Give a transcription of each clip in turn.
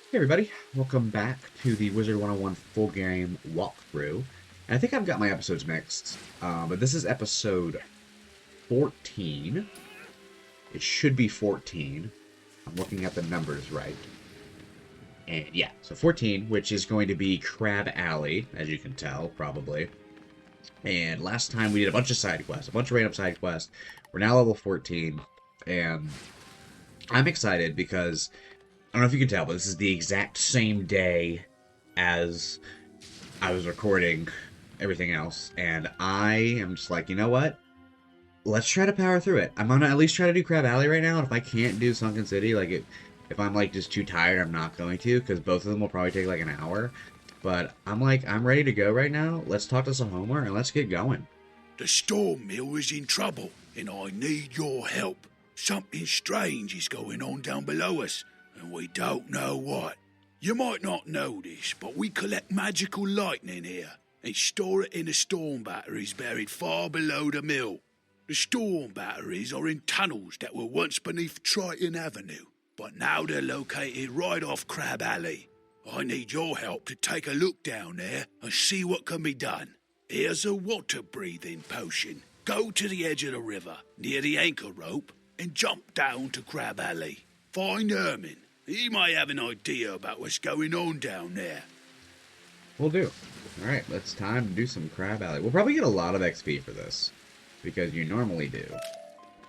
Hey everybody, welcome back to the Wizard101 full game walkthrough. And I think I've got my episodes mixed, but this is episode 14. It should be 14. I'm looking at the numbers right. And yeah, so 14, which is going to be Crab Alley, as you can tell, probably. And last time we did a bunch of side quests, a bunch of random side quests. We're now level 14, and I'm excited because I don't know if you can tell, but this is the exact same day as I was recording everything else, and I am just like, you know what? Let's try to power through it. I'm gonna at least try to do Crab Alley right now, and if I can't do Sunken City, if I'm like just too tired, I'm not going to, because both of them will probably take like an hour. But I'm ready to go right now. Let's talk to Homer and let's get going. The storm mill is in trouble, and I need your help. Something strange is going on down below us, and we don't know what. You might not know this, but we collect magical lightning here and store it in the storm batteries buried far below the mill. The storm batteries are in tunnels that were once beneath Triton Avenue, but now they're located right off Crab Alley. I need your help to take a look down there and see what can be done. Here's a water-breathing potion. Go to the edge of the river, near the anchor rope, and jump down to Crab Alley. Find Herman. He might have an idea about what's going on down there. We'll do. Alright, it's time to do some Crab Alley. We'll probably get a lot of XP for this, because you normally do.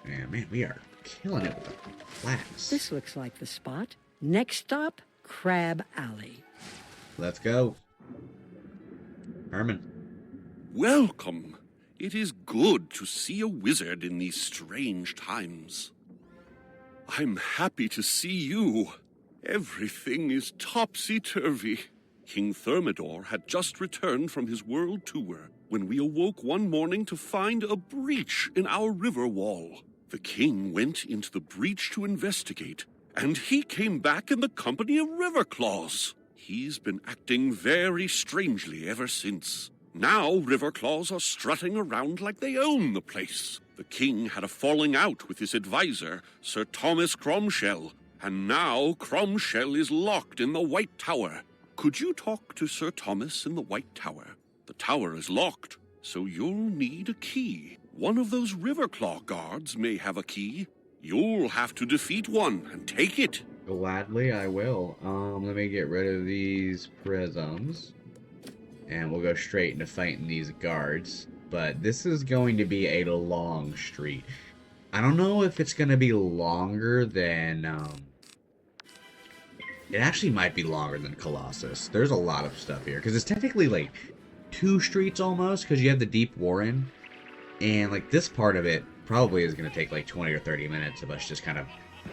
And man, we are killing it with the flags. This looks like the spot. Next stop, Crab Alley. Let's go. Herman. Welcome. It is good to see a wizard in these strange times. I'm happy to see you. Everything is topsy-turvy. King Thermidor had just returned from his world tour when we awoke one morning to find a breach in our river wall. The king went into the breach to investigate, and he came back in the company of Riverclaws. He's been acting very strangely ever since. Now Riverclaws are strutting around like they own the place. The king had a falling out with his advisor, Sir Thomas Cromshell, and now Cromshell is locked in the White Tower. Could you talk to Sir Thomas in the White Tower? The tower is locked, so you'll need a key. One of those Riverclaw guards may have a key. You'll have to defeat one and take it. Gladly, I will. Let me get rid of these prisms. And we'll go straight into fighting these guards. But this is going to be a long street. I don't know if it's going to be longer than... It actually might be longer than Colossus. There's a lot of stuff here. Because it's technically like 2 streets almost. Because you have the Deep Warren. And like this part of it probably is going to take like 20 or 30 minutes of us just kind of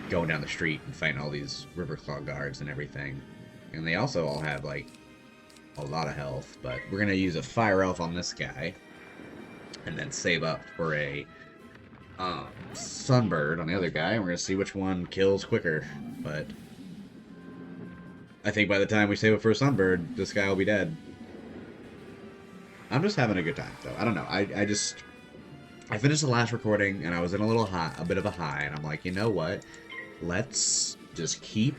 going down the street and fighting all these Riverclaw guards and everything. And they also all have like a lot of health, but we're gonna use a fire elf on this guy and then save up for a sunbird on the other guy, and we're gonna see which one kills quicker. But I think by the time we save up for a sunbird, this guy will be dead. I'm just having a good time though. I don't know, I finished the last recording and I was in a bit of a high, and I'm like, you know what, let's just keep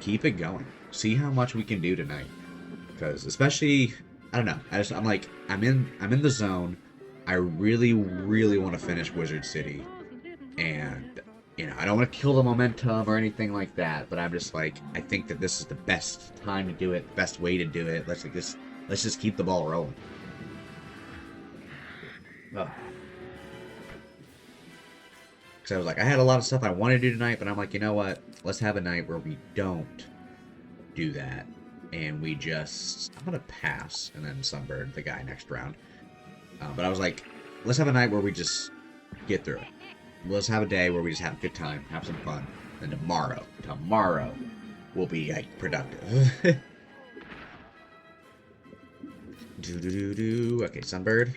it going, see how much we can do tonight. Because especially, I don't know, I'm in the zone. I really want to finish Wizard City, and you know, I don't want to kill the momentum or anything like that, but I'm just like, I think that this is the best time to do it, the best way to do it. Let's just keep the ball rolling. Oh. Because I was like, I had a lot of stuff I wanted to do tonight, but I'm like, you know what, let's have a night where we don't do that. And we just... I'm going to pass and then sunbird the guy next round. But I was like, let's have a night where we just get through it. Let's have a day where we just have a good time, have some fun. And tomorrow will be like, productive. Okay, sunbird.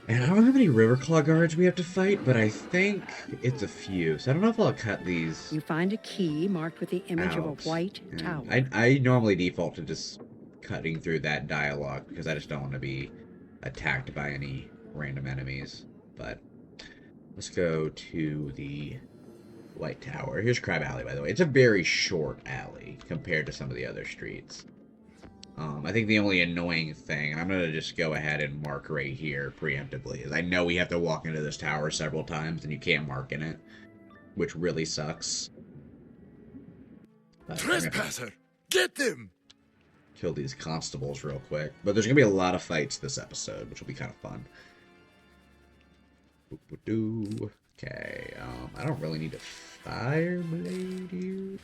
And I don't know how many Riverclaw guards we have to fight, but I think it's a few. So I don't know if I'll cut these. You find a key marked with the image of a white tower. I normally default to just cutting through that dialogue because I just don't want to be attacked by any random enemies. But let's go to the White Tower. Here's Crab Alley, by the way. It's a very short alley compared to some of the other streets. I think the only annoying thing, and I'm going to just go ahead and mark right here preemptively, is I know we have to walk into this tower several times, and you can't mark in it, which really sucks. Trespasser! Get them! Kill these constables real quick. But there's going to be a lot of fights this episode, which will be kind of fun. Okay, I don't really need a fire blade here.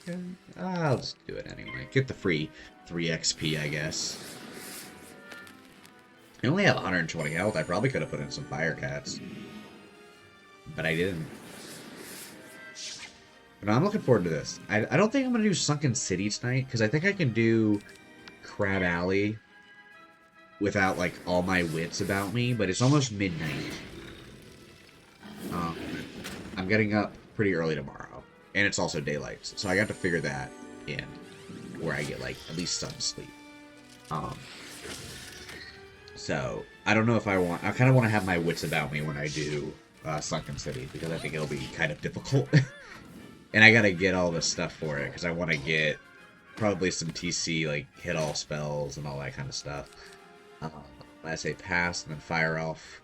Okay. I'll just do it anyway. Get the free 3 XP, I guess. I only have 120 health. I probably could have put in some fire cats. But I didn't. But I'm looking forward to this. I don't think I'm going to do Sunken City tonight, because I think I can do Crab Alley without, like, all my wits about me, but it's almost midnight. I'm getting up pretty early tomorrow, and it's also daylight, so I got to figure that in, where I get, like, at least some sleep. So, I don't know if I kind of want to have my wits about me when I do Sunken City, because I think it'll be kind of difficult. And I gotta get all this stuff for it, because I want to get probably some TC, like, hit all spells and all that kind of stuff. I say pass, and then fire off.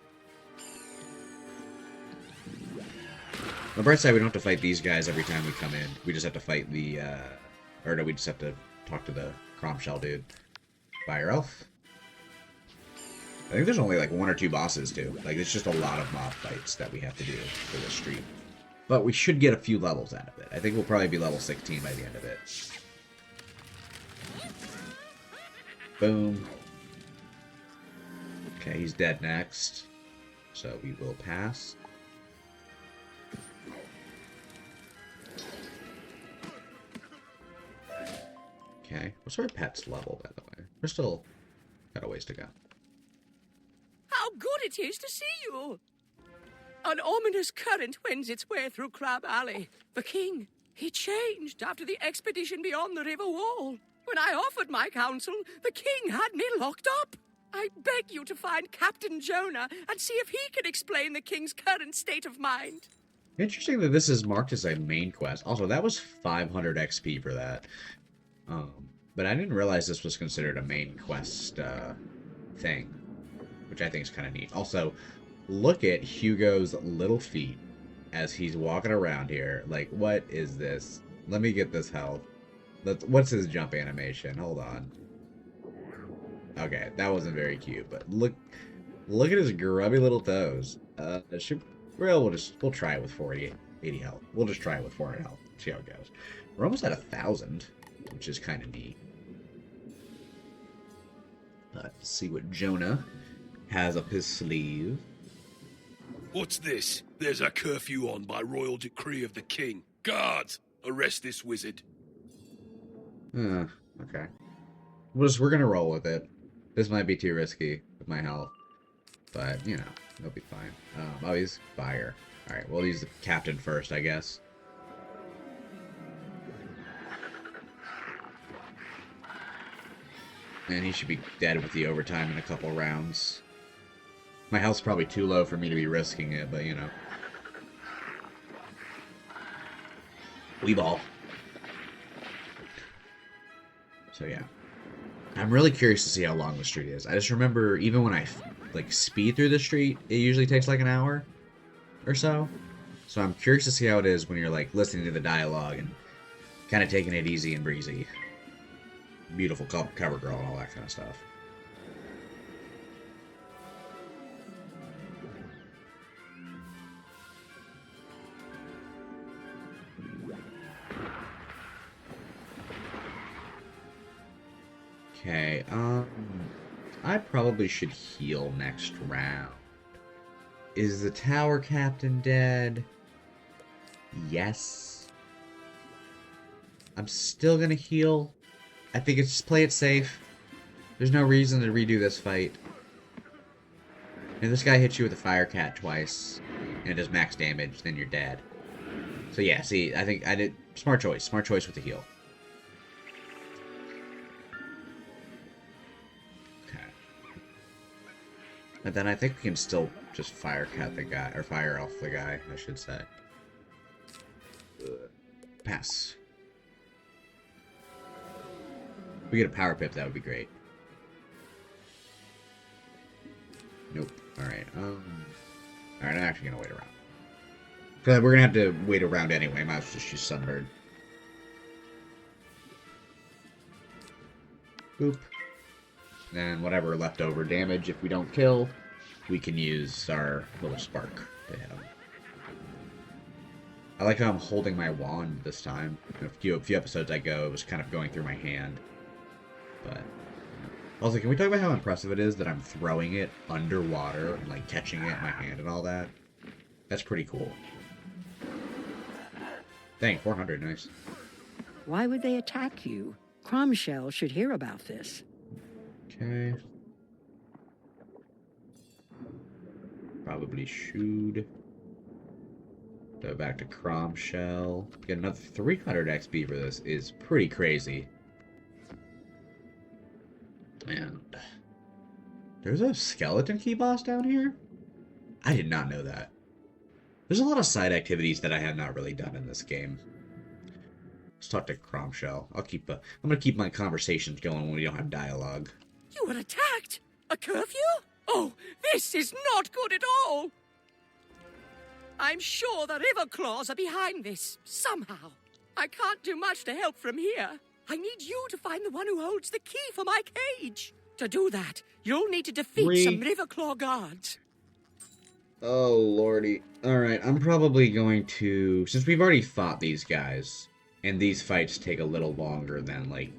On the bright side, we don't have to fight these guys every time we come in. We just have to fight the, or no, we just have to talk to the Crom Shell dude. Fire elf. I think there's only like 1 or 2 bosses too. Like, it's just a lot of mob fights that we have to do for this stream. But we should get a few levels out of it. I think we'll probably be level 16 by the end of it. Boom. Okay, he's dead next. So we will pass. Okay, what's our pet's level, by the way? We're still got a ways to go. How good it is to see you! An ominous current wends its way through Crab Alley. The king, he changed after the expedition beyond the river wall. When I offered my counsel, the king had me locked up. I beg you to find Captain Jonah and see if he can explain the king's current state of mind. Interesting that this is marked as a main quest. Also, that was 500 XP for that. But I didn't realize this was considered a main quest thing, which I think is kind of neat. Also, look at Hugo's little feet as he's walking around here. Like, what is this? Let me get this health. What's his jump animation? Hold on. Okay, that wasn't very cute, but look at his grubby little toes. We'll try it with 80 health. We'll just try it with 400 health. See how it goes. We're almost at 1,000, which is kind of neat. Let's see what Jonah has up his sleeve. What's this? There's a curfew on by royal decree of the king. Guards, arrest this wizard. Okay. We're gonna roll with it. This might be too risky with my health, but, you know, it'll be fine. Oh, he's fire. Alright, we'll use the captain first, I guess. And he should be dead with the overtime in a couple rounds. My health's probably too low for me to be risking it, but, you know. Weeball. So, yeah. I'm really curious to see how long the street is. I just remember, even when I, like, speed through the street, it usually takes, like, an hour or so. So I'm curious to see how it is when you're, like, listening to the dialogue and kind of taking it easy and breezy. Beautiful cover girl and all that kind of stuff. Okay, I probably should heal next round. Is the tower captain dead? Yes. I'm still gonna heal. I think it's just play it safe. There's no reason to redo this fight. If this guy hits you with a fire cat twice, and it does max damage, then you're dead. So yeah, see, I think I did smart choice with the heal. And then I think we can still just fire cat the guy, or fire off the guy, I should say. Pass. If we get a power pip, that would be great. Nope. Alright, Alright, I'm actually gonna wait around. Because we're gonna have to wait around anyway, might as well just use Sunbird. Boop. And whatever leftover damage, if we don't kill, we can use our little spark to hit him. I like how I'm holding my wand this time. A few episodes ago, it was kind of going through my hand. But also, can we talk about how impressive it is that I'm throwing it underwater and like catching it in my hand and all that? That's pretty cool. Dang, 400, nice. Why would they attack you? Cromshell should hear about this. Okay. Probably shoot. Go back to Cromshell. Get another 300 XP for this is pretty crazy. And there's a skeleton key boss down here? I did not know that. There's a lot of side activities that I have not really done in this game. Let's talk to Cromshell. I'm gonna keep my conversations going when we don't have dialogue. You were attacked? A curfew? Oh, this is not good at all. I'm sure the River Claws are behind this, somehow. I can't do much to help from here. I need you to find the one who holds the key for my cage. To do that, you'll need to defeat some River Claw guards. Oh, lordy. Alright, I'm probably going to... Since we've already fought these guys, and these fights take a little longer than, like,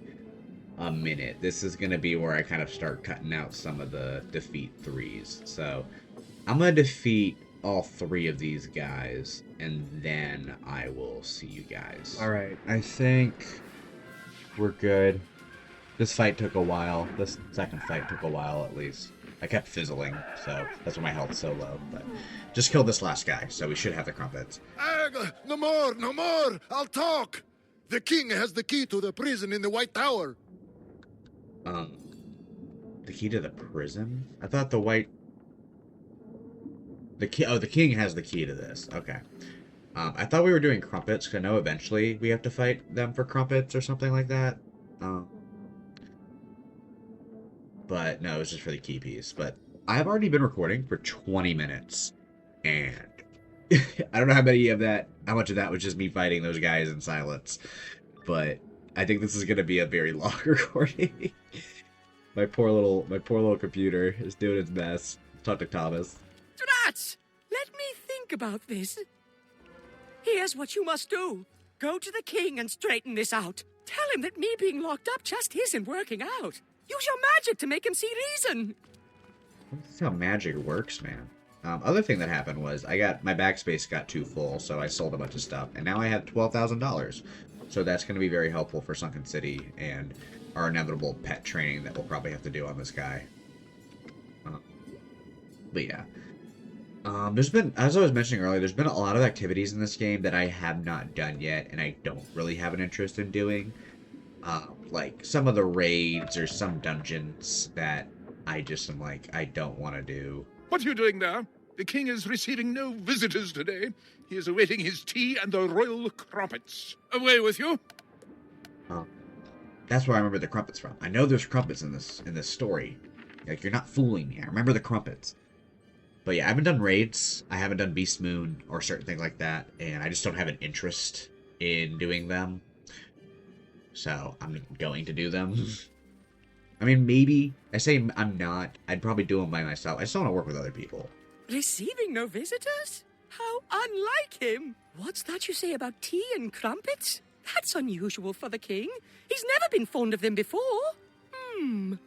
a minute, this is going to be where I kind of start cutting out some of the defeat 3s. So, I'm going to defeat all 3 of these guys, and then I will see you guys. Alright, I think we're good. This fight took a while. This second fight took a while, at least. I kept fizzling, so that's why my health's so low. But just killed this last guy, so we should have the crumpets. No more, no more! I'll talk! The king has the key to the prison in the White Tower. The key to the prison? I thought the white... The king has the key to this. Okay. I thought we were doing crumpets, because I know eventually we have to fight them for crumpets or something like that. But no, it was just for the key piece. But I've already been recording for 20 minutes. And I don't know how much of that was just me fighting those guys in silence. But I think this is going to be a very long recording. My poor little computer is doing its best. Talk to Thomas. Drats! Let me think about this. Here's what you must do. Go to the king and straighten this out. Tell him that me being locked up just isn't working out. Use your magic to make him see reason. That's how magic works, man. Other thing that happened was my backspace got too full, so I sold a bunch of stuff, and now I have $12,000. So that's going to be very helpful for Sunken City and our inevitable pet training that we'll probably have to do on this guy. But yeah. There's been, as I was mentioning earlier, there's been a lot of activities in this game that I have not done yet, and I don't really have an interest in doing. Like some of the raids or some dungeons that I just am like, I don't want to do. What are you doing there? The king is receiving no visitors today. He is awaiting his tea and the royal crumpets. Away with you. That's where I remember the crumpets from. I know there's crumpets in this story. Like, you're not fooling me. I remember the crumpets. But yeah, I haven't done raids. I haven't done Beast Moon or certain things like that, and I just don't have an interest in doing them. So I'm going to do them. I mean, maybe. I say I'm not. I'd probably do them by myself. I just don't want to work with other people. Receiving no visitors? How unlike him. What's that you say about tea and crumpets? That's unusual for the king. He's never been fond of them before. I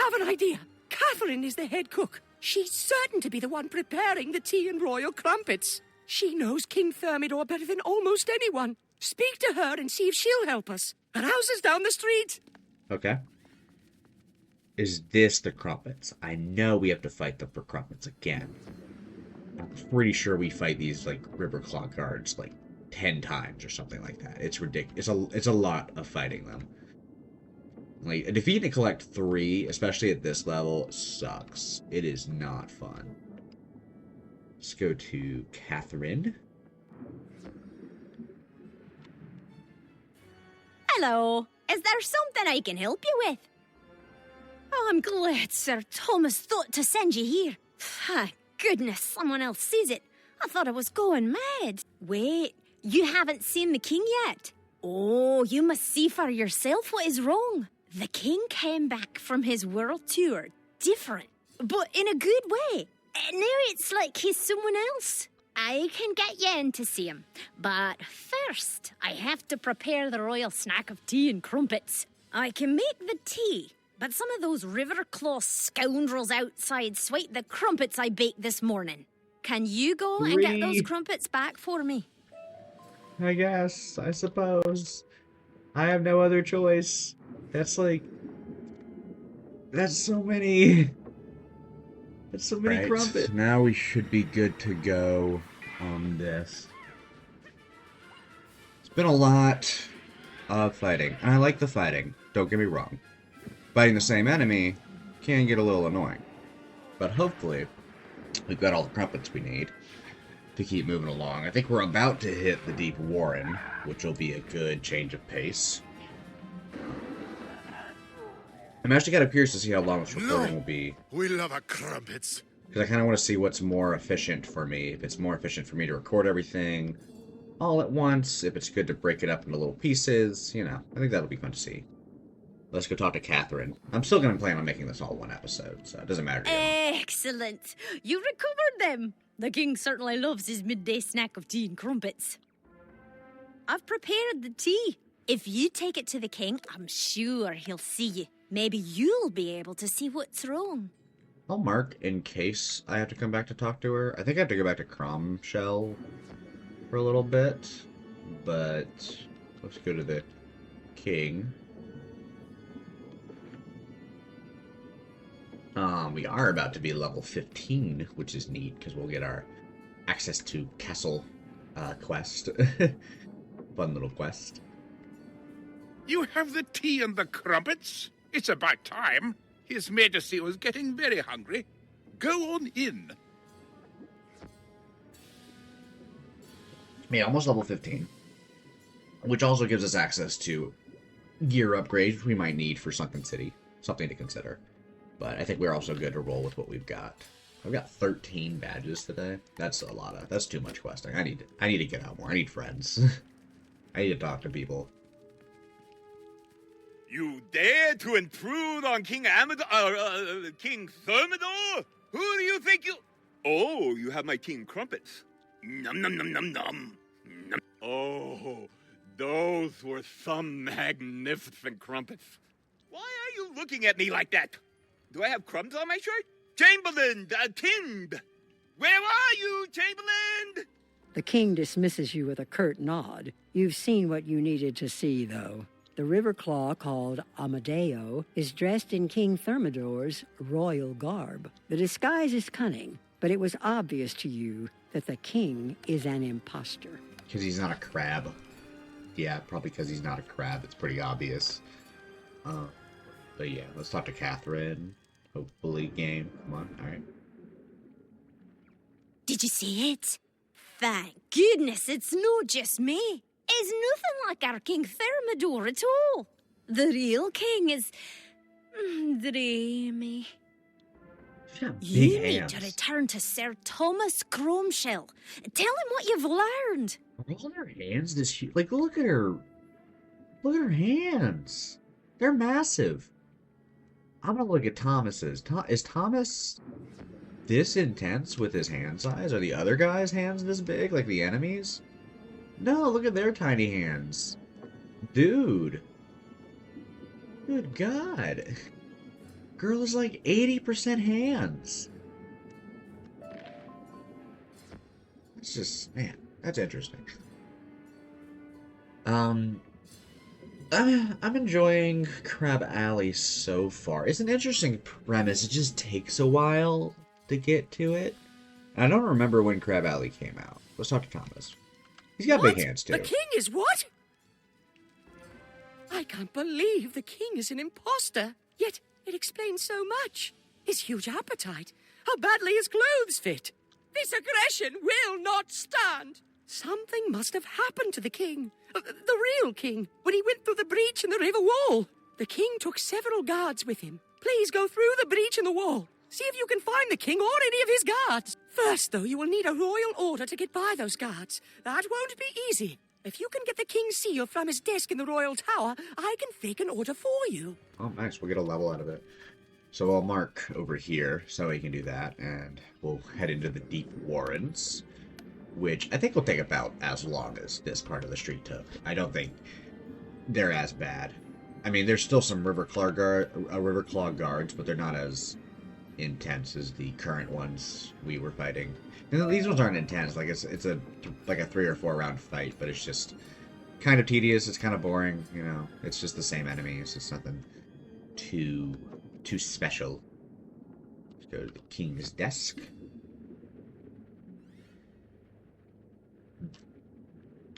have an idea. Catherine is the head cook. She's certain to be the one preparing the tea and royal crumpets. She knows King Thermidor better than almost anyone. Speak to her and see if she'll help us. Her house is down the street. Okay. Is this the crumpets? I know we have to fight them for crumpets again. I'm pretty sure we fight these, like, River Claw guards, like, 10 times or something like that. It's ridiculous. It's a lot of fighting them. Like, defeat and collect 3, especially at this level, sucks. It is not fun. Let's go to Catherine. Hello. Is there something I can help you with? Oh, I'm glad Sir Thomas thought to send you here. Thank goodness someone else sees it. I thought I was going mad. Wait, you haven't seen the king yet? Oh, you must see for yourself what is wrong. The king came back from his world tour different, but in a good way. Now it's like he's someone else. I can get you in to see him, but first I have to prepare the royal snack of tea and crumpets. I can make the tea, but some of those Riverclaw scoundrels outside swiped the crumpets I baked this morning. Can you go and get those crumpets back for me? I guess, I suppose. I have no other choice. That's like... That's so many... That's so many crumpets. Now we should be good to go on this. It's been a lot of fighting. And I like the fighting, don't get me wrong. Fighting the same enemy can get a little annoying. But hopefully, we've got all the crumpets we need to keep moving along. I think we're about to hit the Deep Warren, which will be a good change of pace. I'm actually kind of curious to see how long this recording will be. We love our crumpets. Because I kind of want to see what's more efficient for me. If it's more efficient for me to record everything all at once, if it's good to break it up into little pieces, you know. I think that'll be fun to see. Let's go talk to Catherine. I'm still going to plan on making this all one episode, so it doesn't matter to me. Excellent. You recovered them. The king certainly loves his midday snack of tea and crumpets. I've prepared the tea. If you take it to the king, I'm sure he'll see you. Maybe you'll be able to see what's wrong. I'll mark in case I have to come back to talk to her. I think I have to go back to Cromshell for a little bit. But let's go to the king. We are about to be level 15, which is neat, because we'll get our access to castle quest. Fun little quest. You have the tea and the crumpets? It's about time. His Majesty was getting very hungry. Go on in. Yeah, almost level 15. Which also gives us access to gear upgrades we might need for Sunken City. Something to consider. But I think we're also good to roll with what we've got. I've got 13 badges today. That's a lot of... That's too much questing. I need to get out more. I need friends. I need to talk to people. You dare to intrude on King King Thermidor? Who do you think you... Oh, you have my king crumpets. Num num num num num. Num. Oh, those were some magnificent crumpets. Why are you looking at me like that? Do I have crumbs on my shirt? Chamberlain, Tind! Where are you, Chamberlain? The king dismisses you with a curt nod. You've seen what you needed to see, though. The Riverclaw, called Amadeo, is dressed in King Thermidor's royal garb. The disguise is cunning, but it was obvious to you that the king is an imposter. Because he's not a crab. Yeah, probably because he's not a crab. It's pretty obvious. But yeah, let's talk to Catherine. Hopefully game. Come on, alright. Did you see it? Thank goodness it's not just me. It's nothing like our King Thermidor at all. The real king is... dreamy. You need to return to Sir Thomas Cromshell. Tell him what you've learned. Are all her hands this huge? Like, look at her. Look at her hands. They're massive. I'm gonna look at Thomas's. Is Thomas this intense with his hand size? Are the other guys' hands this big, like the enemies? No, look at their tiny hands. Dude. Good God. Girl is like 80% hands. That's just, man, that's interesting. I'm enjoying Crab Alley so far. It's an interesting premise. It just takes a while to get to it. I don't remember when Crab Alley came out. Let's talk to Thomas. He's got big hands, too. The king is what? I I can't believe the king is an imposter. Yet it explains so much. His huge appetite, how badly his clothes fit. This aggression will not stand. Something must have happened to the king, the real king, when he went through the breach in the river wall. The king took several guards with him. Please go through the breach in the wall. See if you can find the king or any of his guards. First, though, you will need a royal order to get by those guards. That won't be easy. If you can get the king's seal from his desk in the royal tower, I can fake an order for you. Oh, nice. We'll get a level out of it. So I'll mark over here so we can do that, and we'll head into the Deep Warrens, which I think will take about as long as this part of the street took. I don't think they're as bad. I mean, there's still some Riverclaw guards, but they're not as intense as the current ones we were fighting. And these ones aren't intense. Like it's a 3 or 4 round fight, but it's just kind of tedious. It's kind of boring. You know, it's just the same enemies. It's nothing too special. Let's go to the king's desk.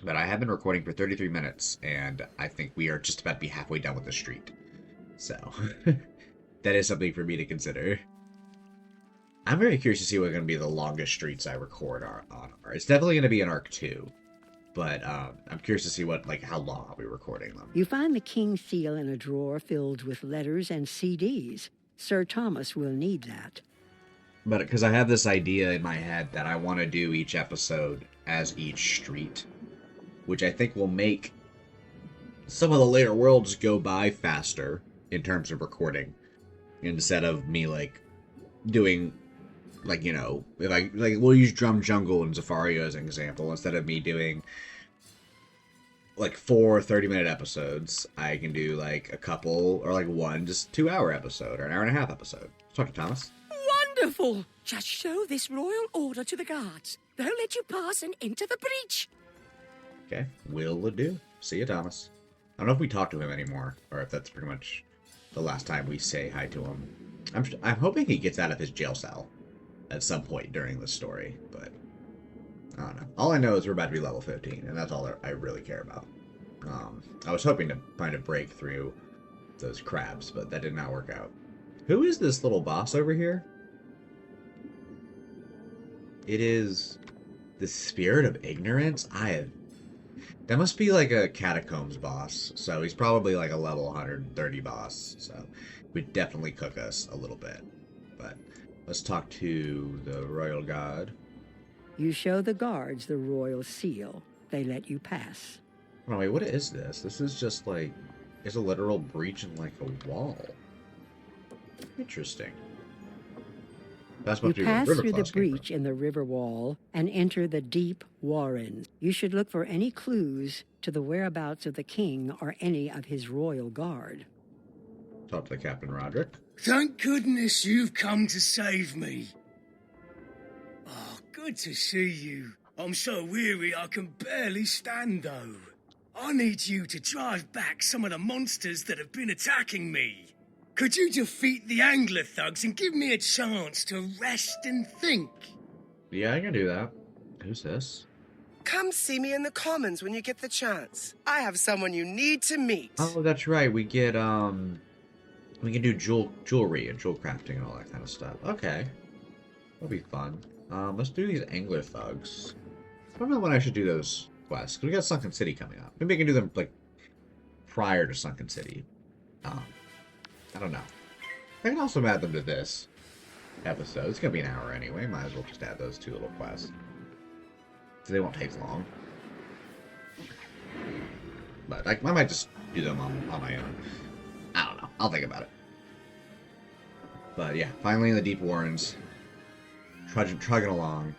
But I have been recording for 33 minutes, and I think we are just about to be halfway done with the street. So, that is something for me to consider. I'm very curious to see what are going to be the longest streets I record on. It's definitely going to be an Arc 2, but I'm curious to see how long I'll be recording them. You find the king's seal in a drawer filled with letters and CDs. Sir Thomas will need that. But because I have this idea in my head that I want to do each episode as each street, which I think will make some of the later worlds go by faster in terms of recording, instead of me doing we'll use Drum Jungle and Zafario as an example. Instead of me doing 4 30-minute episodes, I can do a couple or one just 2-hour episode or an hour and a half episode. Talk to Thomas. Wonderful! Just show this royal order to the guards. They'll let you pass and enter the breach. Okay, will do. See you, Thomas. I don't know if we talk to him anymore, or if that's pretty much the last time we say hi to him. I'm hoping he gets out of his jail cell at some point during the story, but I don't know. All I know is we're about to be level 15, and that's all I really care about. I was hoping to find a break through those crabs, but that did not work out. Who is this little boss over here? It is the Spirit of Ignorance? That must be a Catacombs boss, so he's probably a level 130 boss, so would definitely cook us a little bit. But let's talk to the Royal God. You show the guards the royal seal. They let you pass. Oh, wait, what is this? This is just it's a literal breach in a wall. Interesting. That's You supposed to be pass where through the Riverclaws came breach in the river wall and enter the Deep Warrens. You should look for any clues to the whereabouts of the king or any of his royal guard. from. Talk to the Captain Roderick. Thank goodness you've come to save me. Oh, good to see you. I'm so weary I can barely stand, though. I need you to drive back some of the monsters that have been attacking me. Could you defeat the angler thugs and give me a chance to rest and think? Yeah, I can do that. Who's this? Come see me in the Commons when you get the chance. I have someone you need to meet. Oh, that's right. We get, we can do jewelry and jewel crafting and all that kind of stuff. Okay. That'll be fun. Let's do these angler thugs. I don't know when I should do those quests. We got Sunken City coming up. Maybe I can do them, prior to Sunken City. I don't know. I can also add them to this episode. It's gonna be an hour anyway. Might as well just add those 2 little quests. So they won't take long. But I might just do them on my own. I don't know. I'll think about it. But yeah, finally in the Deep Warrens. Trudging along.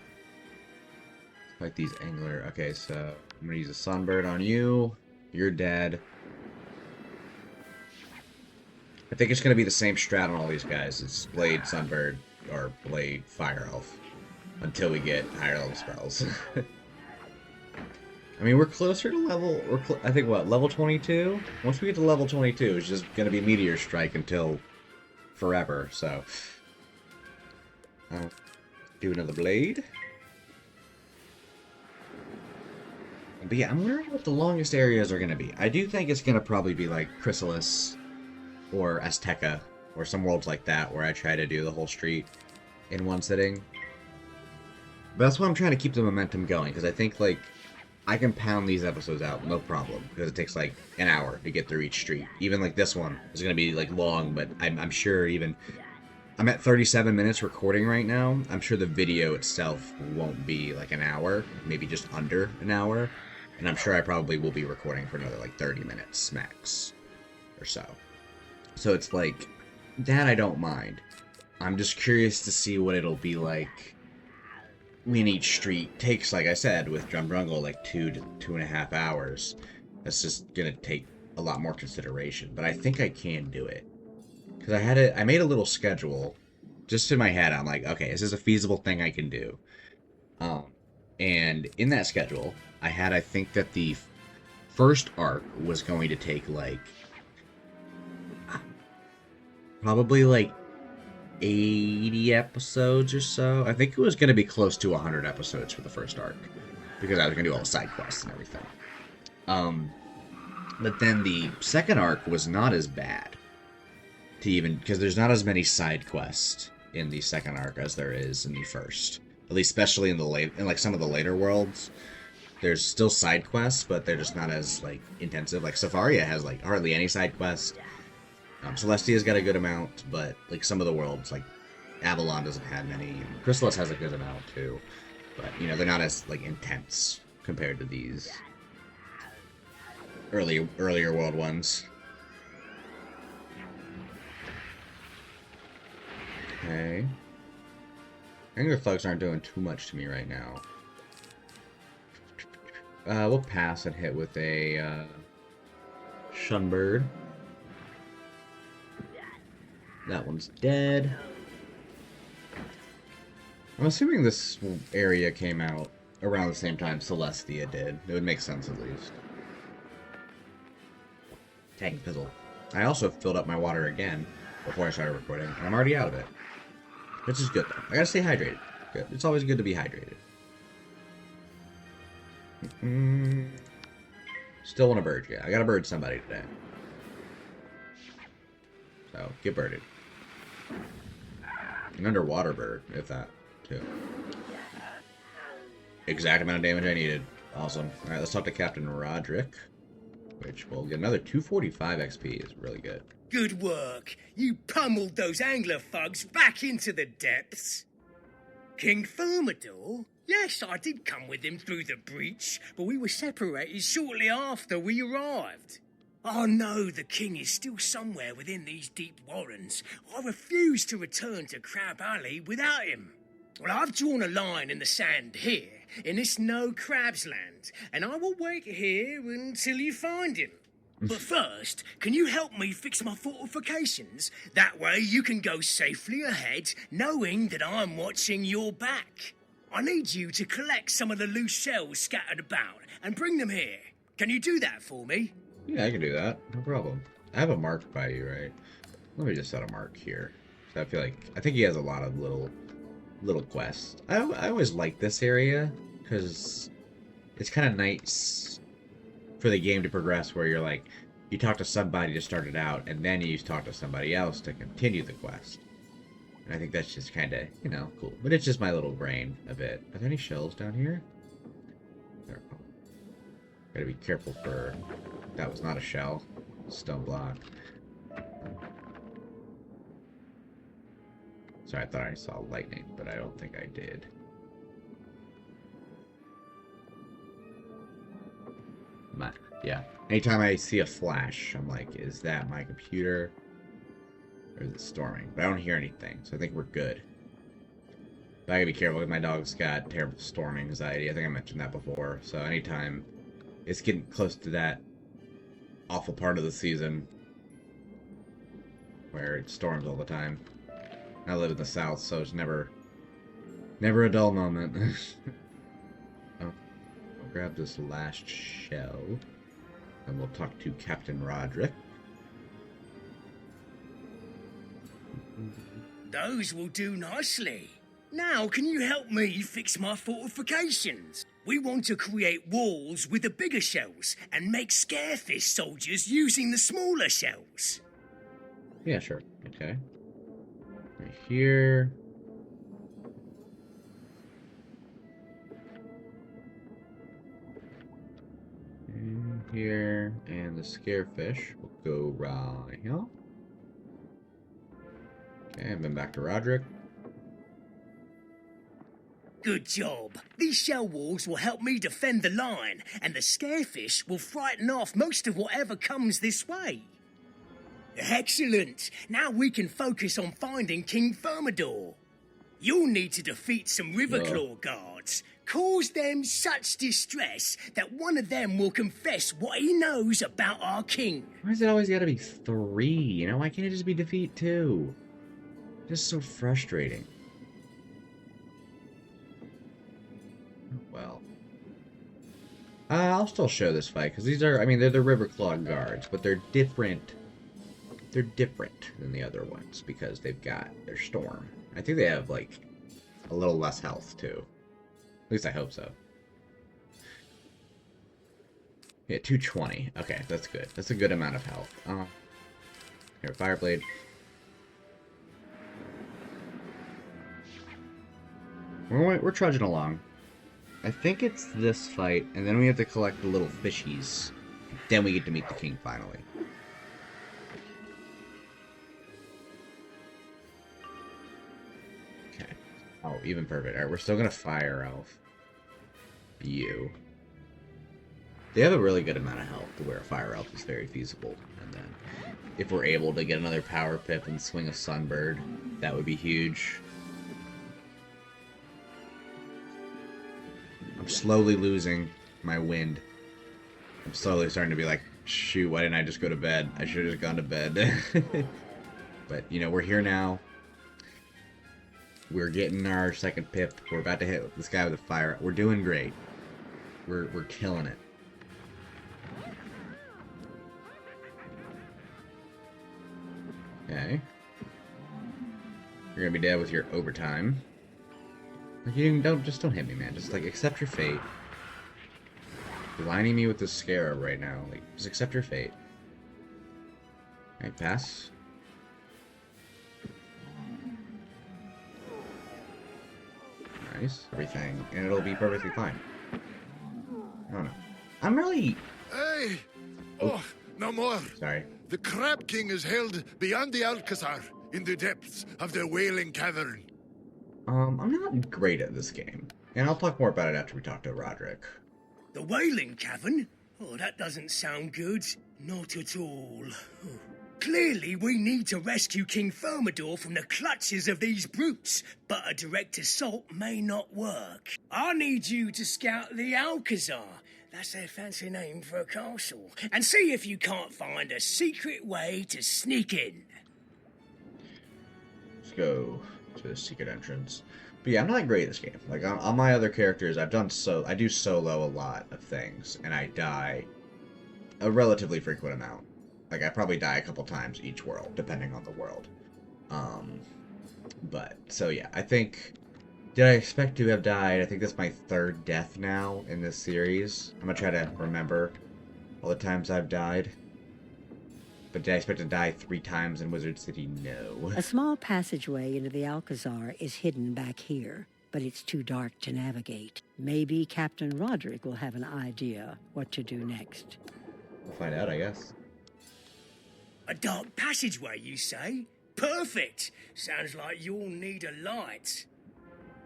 Fight these angler. Okay, so I'm gonna use a sunbird on you. You're dead. I think it's gonna be the same strat on all these guys. It's Blade, Sunbird, or Blade, Fire Elf. Until we get higher level spells. I mean, we're closer to level... I think, what, level 22? Once we get to level 22, it's just gonna be Meteor Strike until forever, so... I'll do another Blade. But yeah, I'm wondering what the longest areas are going to be. I do think it's going to probably be like Chrysalis or Azteca or some worlds like that where I try to do the whole street in one sitting. But that's why I'm trying to keep the momentum going, because I think, like, I can pound these episodes out, no problem, because it takes, like, an hour to get through each street. Even, like, this one is going to be, like, long, but I'm sure even... I'm at 37 minutes recording right now. I'm sure the video itself won't be, like, an hour, maybe just under an hour. And I'm sure I probably will be recording for another, like, 30 minutes max or so. So it's like, that I don't mind. I'm just curious to see what it'll be like when each street takes, like I said, with Drum Jungle, like 2 to 2.5 hours. That's just gonna take a lot more consideration. But I think I can do it. Because I made a little schedule just in my head. I'm like, okay, is this a feasible thing I can do? And in that schedule, I think that the first arc was going to take, like, probably, like, 80 episodes or so. I think it was going to be close to 100 episodes for the first arc, because I was going to do all the side quests and everything. But then the second arc was not as bad, because there's not as many side quests in the second arc as there is in the first. At least, especially in like some of the later worlds, there's still side quests, but they're just not as, like, intensive. Like Safaria has, like, hardly any side quests. Celestia's got a good amount, but, like, some of the worlds, like, Avalon doesn't have many. Chrysalis has a good amount, too. But, you know, they're not as, like, intense compared to these earlier world ones. Okay. Angler thugs aren't doing too much to me right now. We'll pass and hit with a, Shunbird. That one's dead. I'm assuming this area came out around the same time Celestia did. It would make sense, at least. Tank Pizzle. I also filled up my water again before I started recording, and I'm already out of it. Which is good, though. I gotta stay hydrated. Good. It's always good to be hydrated. Still want a bird, yeah. I gotta bird somebody today. So, get birded. An underwater bird, if that, too. Exact amount of damage I needed. Awesome. Alright, let's talk to Captain Roderick, which will get another 245 XP. Is really good. Good work. You pummeled those angler thugs back into the depths. King Thermidor? Yes, I did come with him through the breach, but we were separated shortly after we arrived. I know the king is still somewhere within these deep warrens. I refuse to return to Crab Alley without him. Well, I've drawn a line in the sand here, in this no crabs land, and I will wait here until you find him. But first, can you help me fix my fortifications? That way you can go safely ahead, knowing that I'm watching your back. I need you to collect some of the loose shells scattered about and bring them here. Can you do that for me? Yeah, I can do that. No problem. I have a mark by you, right? Let me just set a mark here. So I think he has a lot of little quests. I always like this area because it's kind of nice for the game to progress, where you're like, you talk to somebody to start it out, and then you talk to somebody else to continue the quest. And I think that's just kind of, you know, cool. But it's just my little brain a bit. Are there any shells down here? There. Gotta be careful for... That was not a shell. Stone block. Sorry, I thought I saw lightning, but I don't think I did. Yeah. Anytime I see a flash, I'm like, is that my computer? Or is it storming? But I don't hear anything, so I think we're good. But I gotta be careful because my dog's got terrible storm anxiety. I think I mentioned that before. So anytime it's getting close to that awful part of the season where it storms all the time. I live in the south, so it's never a dull moment. Oh, I'll grab this last shell, and we'll talk to Captain Roderick. Those will do nicely. Now, can you help me fix my fortifications? We want to create walls with the bigger shells and make scarefish soldiers using the smaller shells. Yeah, sure. Okay. Right here. And here. And the scarefish will go right here. Okay, and then back to Roderick. Good job. These shell walls will help me defend the line, and the scarefish will frighten off most of whatever comes this way. Excellent. Now we can focus on finding King Thermidor. You'll need to defeat some Riverclaw guards. Cause them such distress that one of them will confess what he knows about our king. Why is it always gotta be 3? You know, why can't it just be defeat 2? Just so frustrating. Well. I'll still show this fight, because these are, I mean, they're the Riverclaw guards, but they're different. They're different than the other ones, because they've got their storm. I think they have, like, a little less health, too. At least I hope so. Yeah, 220. Okay, that's good. That's a good amount of health. Here, Fireblade. We're trudging along. I think it's this fight, and then we have to collect the little fishies. Then we get to meet the king, finally. Okay. Oh, even perfect. Alright, we're still gonna fire elf. You. They have a really good amount of health to where a fire elf is very feasible. And then, if we're able to get another power pip and swing a sunbird, that would be huge. I'm slowly losing my wind. I'm slowly starting to be like, shoot, why didn't I just go to bed? I should have just gone to bed. But, you know, we're here now. We're getting our second pip. We're about to hit this guy with a fire. We're doing great. We're killing it. Okay. You're gonna be dead with your overtime. Like, you don't hit me, man. Just like accept your fate. You're lining me with this scarab right now. Like, just accept your fate. Alright, pass. Nice. Everything. And it'll be perfectly fine. I don't know. I'm really... Hey! Oh, no more. Sorry. The Crab King is held beyond the Alcazar, in the depths of the Wailing Cavern. I'm not great at this game. And I'll talk more about it after we talk to Roderick. The Wailing Cavern? Oh, that doesn't sound good. Not at all. Oh. Clearly, we need to rescue King Thermidor from the clutches of these brutes, but a direct assault may not work. I need you to scout the Alcazar. That's their fancy name for a castle. And see if you can't find a secret way to sneak in. Let's go to the secret entrance. But yeah, I'm not great at this game. Like, on my other characters, I do solo a lot of things, and I die a relatively frequent amount. Like, I probably die a couple times each world, depending on the world. But, so yeah, I think... Did I expect to have died? I think that's my 3rd death now in this series. I'm gonna try to remember all the times I've died. But did I expect to die 3 times in Wizard City? No. A small passageway into the Alcazar is hidden back here, but it's too dark to navigate. Maybe Captain Roderick will have an idea what to do next. We'll find out, I guess. A dark passageway, you say? Perfect! Sounds like you'll need a light.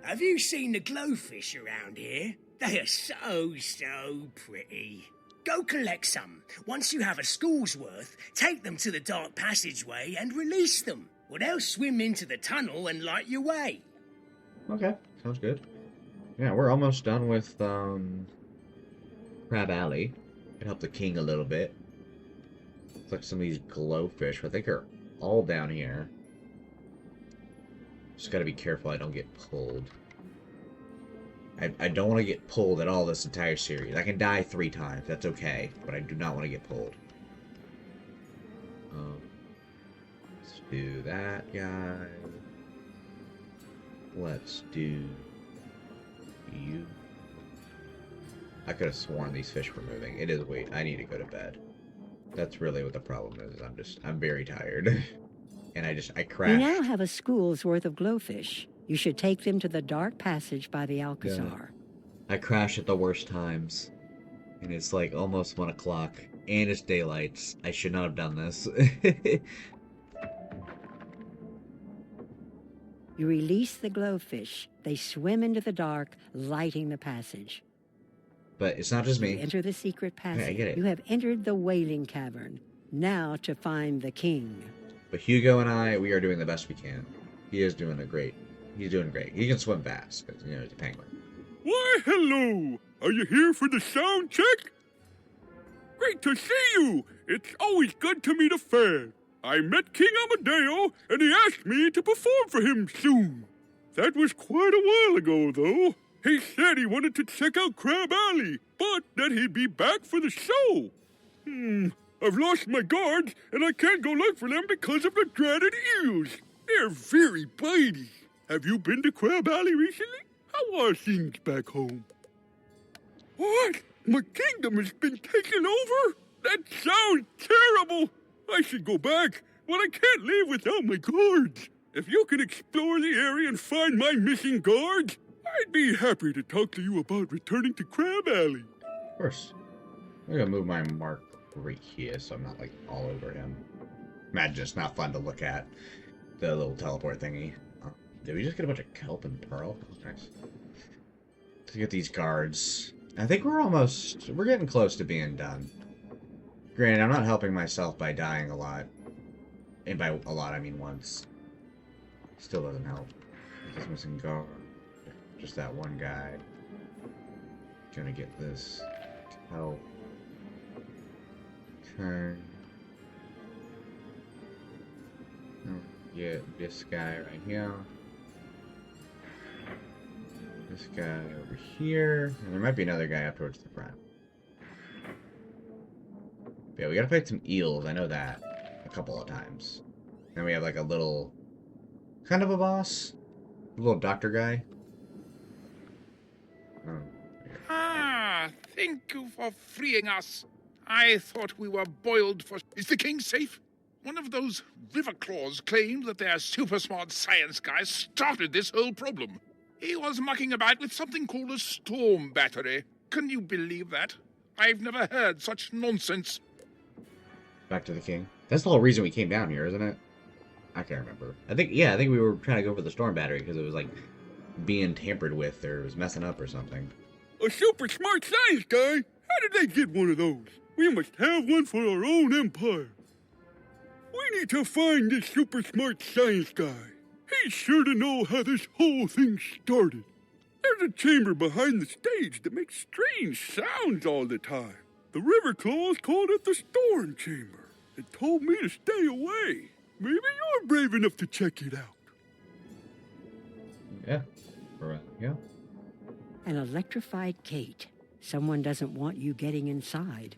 Have you seen the glowfish around here? They are so pretty. Go collect some. Once you have a school's worth, take them to the dark passageway and release them. Or they'll swim into the tunnel and light your way. Okay, sounds good. Yeah, we're almost done with, Crab Alley. Can help the king a little bit. Looks like some of these glowfish, I think are all down here. Just gotta be careful I don't get pulled. I don't want to get pulled at all this entire series. I can die 3 times, that's okay. But I do not want to get pulled. Let's do that guy. Let's do you. I could have sworn these fish were moving. It is wait. I need to go to bed. That's really what the problem is. I'm very tired. And I crashed. You now have a school's worth of glowfish. You should take them to the dark passage by the Alcazar. I crash at the worst times. And it's like almost 1 o'clock. And it's daylight. I should not have done this. You release the glowfish. They swim into the dark, lighting the passage. But it's not just me. You enter the secret passage. I get it. You have entered the Wailing Cavern. Now to find the king. But Hugo and I, we are doing the best we can. He's doing great. He can swim fast, because, you know, he's a penguin. Why, hello! Are you here for the sound check? Great to see you! It's always good to meet a fan. I met King Amadeo, and he asked me to perform for him soon. That was quite a while ago, though. He said he wanted to check out Crab Alley, but that he'd be back for the show. I've lost my guards, and I can't go look for them because of the dreaded eels. They're very bitey. Have you been to Crab Alley recently? How are things back home? What? My kingdom has been taken over? That sounds terrible. I should go back, but I can't leave without my guards. If you can explore the area and find my missing guards, I'd be happy to talk to you about returning to Crab Alley. Of course. I'm going to move my mark right here so I'm not, like, all over him. Imagine it's not fun to look at. The little teleport thingy. Did we just get a bunch of kelp and pearl? Nice. Let's get these guards. I think we're getting close to being done. Granted, I'm not helping myself by dying a lot. And by a lot, I mean once. Still doesn't help. Just missing guard. Just that one guy. Gonna get this help. Turn. Get this guy right here. This guy over here. And there might be another guy up towards the front. Yeah, we gotta fight some eels, I know that. A couple of times. Then we have like a little... kind of a boss. A little doctor guy. Thank you for freeing us. I thought we were boiled for... Is the king safe? One of those river claws claimed that their super smart science guy started this whole problem. He was mucking about with something called a storm battery. Can you believe that? I've never heard such nonsense. Back to the king. That's the whole reason we came down here, isn't it? I can't remember. I think we were trying to go for the storm battery because it was like being tampered with or it was messing up or something. A super smart science guy? How did they get one of those? We must have one for our own empire. We need to find this super smart science guy. He's sure to know how this whole thing started. There's a chamber behind the stage that makes strange sounds all the time. The river claws called it the storm chamber and told me to stay away. Maybe you're brave enough to check it out. Yeah. Yeah. An electrified gate. Someone doesn't want you getting inside.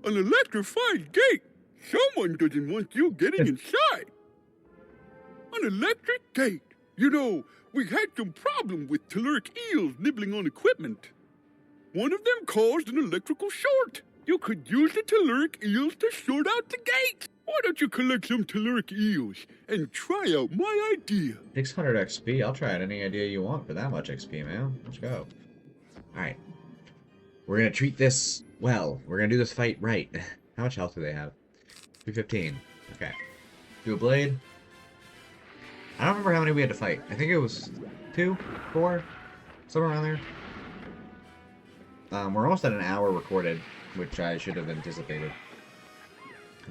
An electrified gate? Someone doesn't want you getting inside. An electric gate? You know, we had some problem with telluric eels nibbling on equipment. One of them caused an electrical short. You could use the telluric eels to short out the gate. Why don't you collect some telluric eels and try out my idea? 600 XP. I'll try out any idea you want for that much XP, man. Let's go. Alright. We're gonna treat this well. We're gonna do this fight right. How much health do they have? 215. Okay. Do a blade. I don't remember how many we had to fight. I think it was 2, 4, somewhere around there. We're almost at an hour recorded, which I should have anticipated.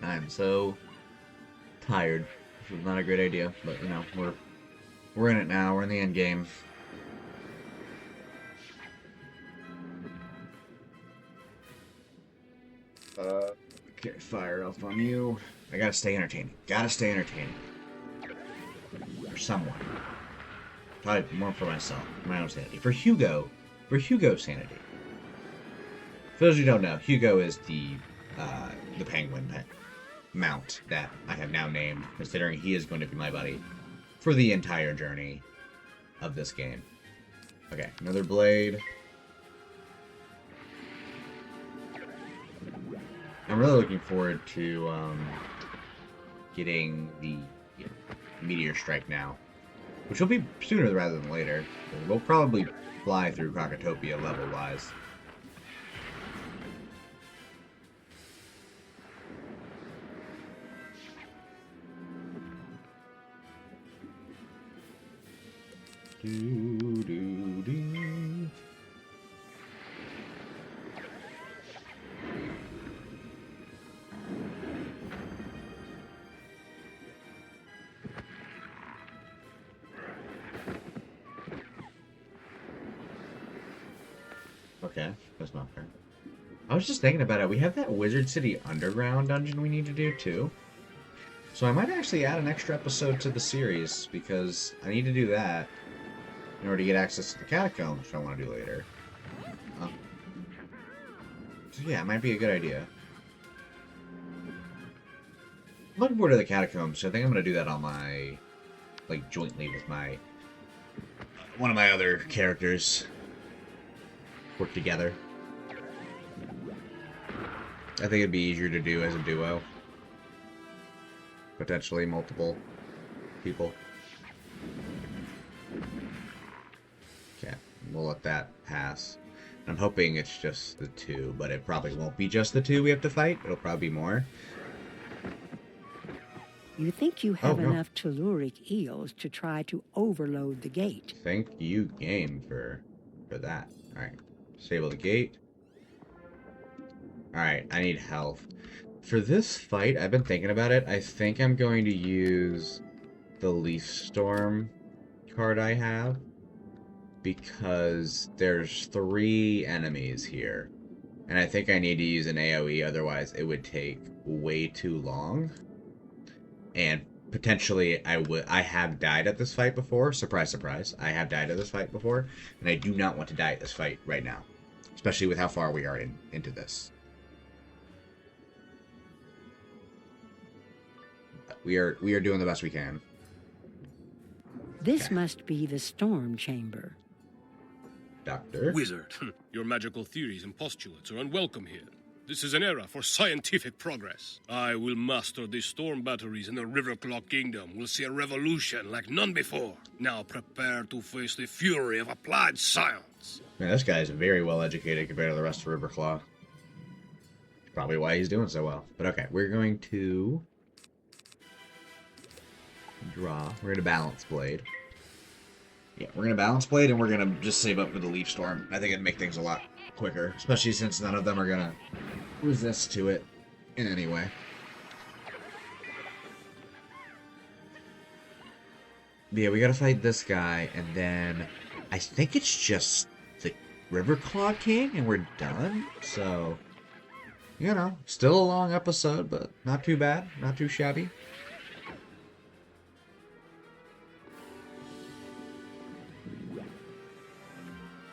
I'm so tired. This was not a great idea, but you know, we're in it now. We're in the end game. Okay, fire elf on you. I gotta stay entertaining. Gotta stay entertaining. For someone. Probably more for myself. My own sanity. For Hugo's sanity. For those who don't know, Hugo is the penguin mount that I have now named, considering he is going to be my buddy for the entire journey of this game. Okay, another blade. I'm really looking forward to getting the meteor strike now, which will be sooner rather than later. We'll probably fly through Crocotopia level-wise. Do, do, do. Okay, that's not fair. I was just thinking about it. We have that Wizard City Underground dungeon we need to do too. So I might actually add an extra episode to the series because I need to do that in order to get access to the catacombs, which I want to do later. So yeah, it might be a good idea. I'm looking forward to the catacombs, so I think I'm going to do that on my, like, jointly with my, one of my other characters. Work together. I think it'd be easier to do as a duo. Potentially multiple people. Okay, we'll let that pass. I'm hoping it's just the two, but it probably won't be just the two we have to fight. It'll probably be more. You think you have enough telluric eels to try to overload the gate. Thank you, game, for that. Alright. Disable the gate. Alright, I need health. For this fight, I've been thinking about it. I think I'm going to use the Leaf Storm card I have. Because there's 3 enemies here. And I think I need to use an AoE, otherwise it would take way too long. And potentially I have died at this fight before. Surprise, surprise. I have died at this fight before. And I do not want to die at this fight right now. Especially with how far we are into this. We are doing the best we can. This must be the storm chamber. Doctor? Wizard, your magical theories and postulates are unwelcome here. This is an era for scientific progress. I will master these storm batteries and the Riverclaw Kingdom will see a revolution like none before. Now prepare to face the fury of applied science. Man, this guy is very well educated compared to the rest of Riverclaw. Probably why he's doing so well. But okay, we're going to draw. We're going to balance blade. Yeah, we're going to balance blade and we're going to just save up for the Leaf Storm. I think it'd make things a lot quicker, especially since none of them are going to resist to it in any way. Yeah, we got to fight this guy, and then I think it's just the Riverclaw King, and we're done. So, you know, still a long episode, but not too bad, not too shabby.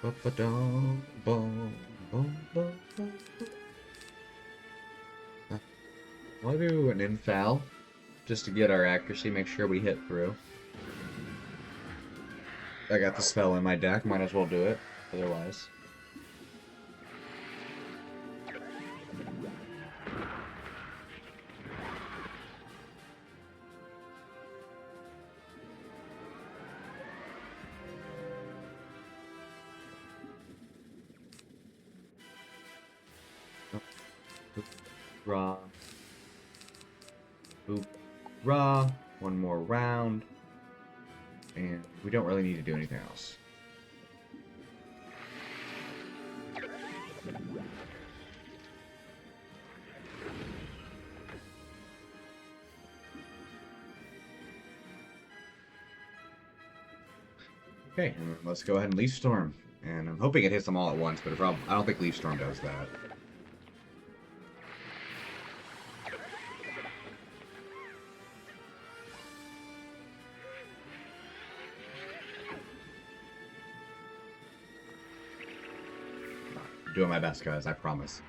I'll do an infal just to get our accuracy, make sure we hit through. I got the spell in my deck, might as well do it, otherwise. Raw. Boop. Raw. One more round. And we don't really need to do anything else. Okay, let's go ahead and Leaf Storm. And I'm hoping it hits them all at once, but I don't think Leaf Storm does that. Doing my best, guys, I promise.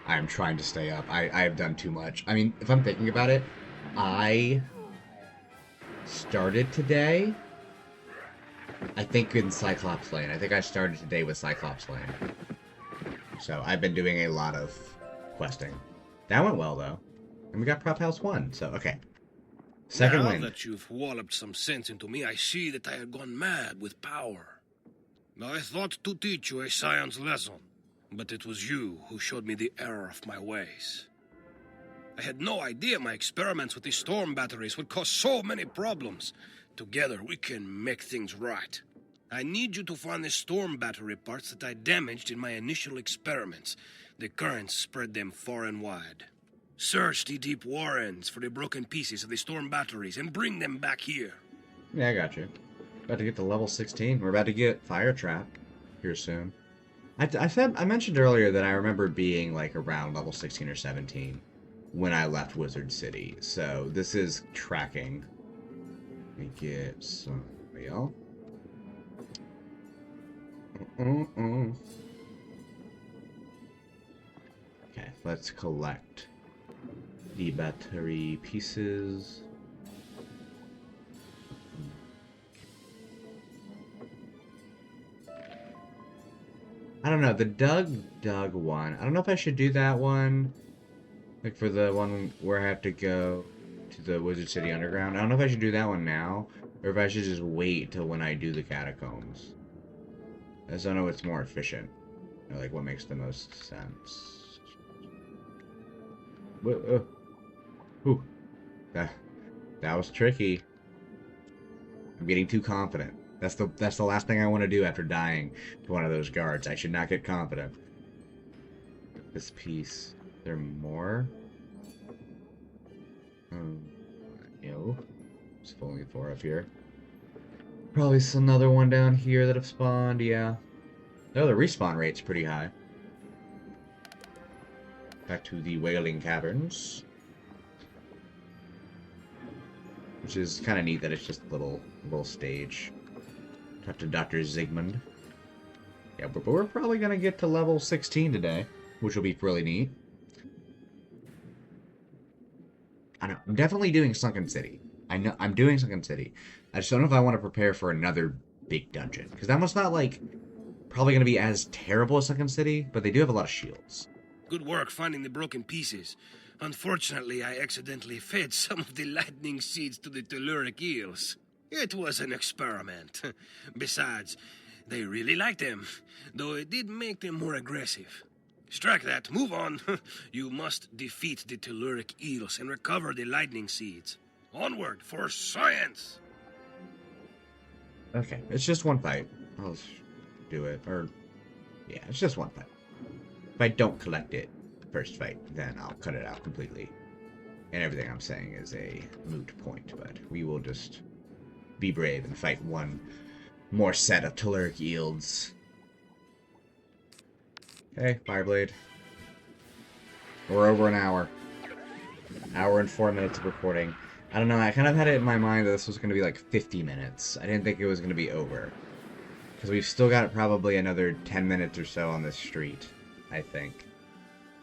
I am trying to stay up. I have done too much. I mean, if I'm thinking about it, I started today I think in Cyclops Lane. I think I started today with Cyclops Lane. So I've been doing a lot of questing. That went well, though. And we got Prop House 1, so okay. Second now win. Now that you've walloped some sense into me, I see that I had gone mad with power. Now I thought to teach you a science lesson, but it was you who showed me the error of my ways. I had no idea my experiments with the storm batteries would cause so many problems. Together, we can make things right. I need you to find the storm battery parts that I damaged in my initial experiments. The currents spread them far and wide. Search the deep warrens for the broken pieces of the storm batteries and bring them back here. Yeah, I got you. About to get to level 16. We're about to get Fire Trap here soon. I mentioned earlier that I remember being like around level 16 or 17 when I left Wizard City. So this is tracking. Let me get some real. Okay, let's collect the battery pieces. I don't know, the Doug one. I don't know if I should do that one. Like for the one where I have to go to the Wizard City Underground. I don't know if I should do that one now, or if I should just wait till when I do the catacombs. I just don't know what's more efficient. Or like what makes the most sense. Whew. That was tricky. I'm getting too confident. That's the last thing I want to do after dying to one of those guards. I should not get confident. This piece. There more? No. There's only 4 up here. Probably another one down here that have spawned, yeah. Oh, the respawn rate's pretty high. Back to the Wailing Caverns. Which is kind of neat that it's just a little stage. Talk to Dr. Zygmunt. Yeah, but we're probably going to get to level 16 today, which will be really neat. I know, I'm definitely doing Sunken City. I know, I'm doing Sunken City. I just don't know if I want to prepare for another big dungeon. Because that one's not, like, probably going to be as terrible as Sunken City, but they do have a lot of shields. Good work finding the broken pieces. Unfortunately, I accidentally fed some of the lightning seeds to the telluric eels. It was an experiment. Besides, they really liked them, though it did make them more aggressive. Strike that. Move on. You must defeat the telluric eels and recover the lightning seeds. Onward for science! Okay, it's just one fight. I'll just do it. Or, yeah, it's just one fight. If I don't collect it first fight, then I'll cut it out completely. And everything I'm saying is a moot point, but we will just be brave and fight one more set of telluric eels. Okay, Fireblade. We're over an hour. Hour and 4 minutes of recording. I don't know, I kind of had it in my mind that this was going to be like 50 minutes. I didn't think it was going to be over. Because we've still got probably another 10 minutes or so on this street, I think.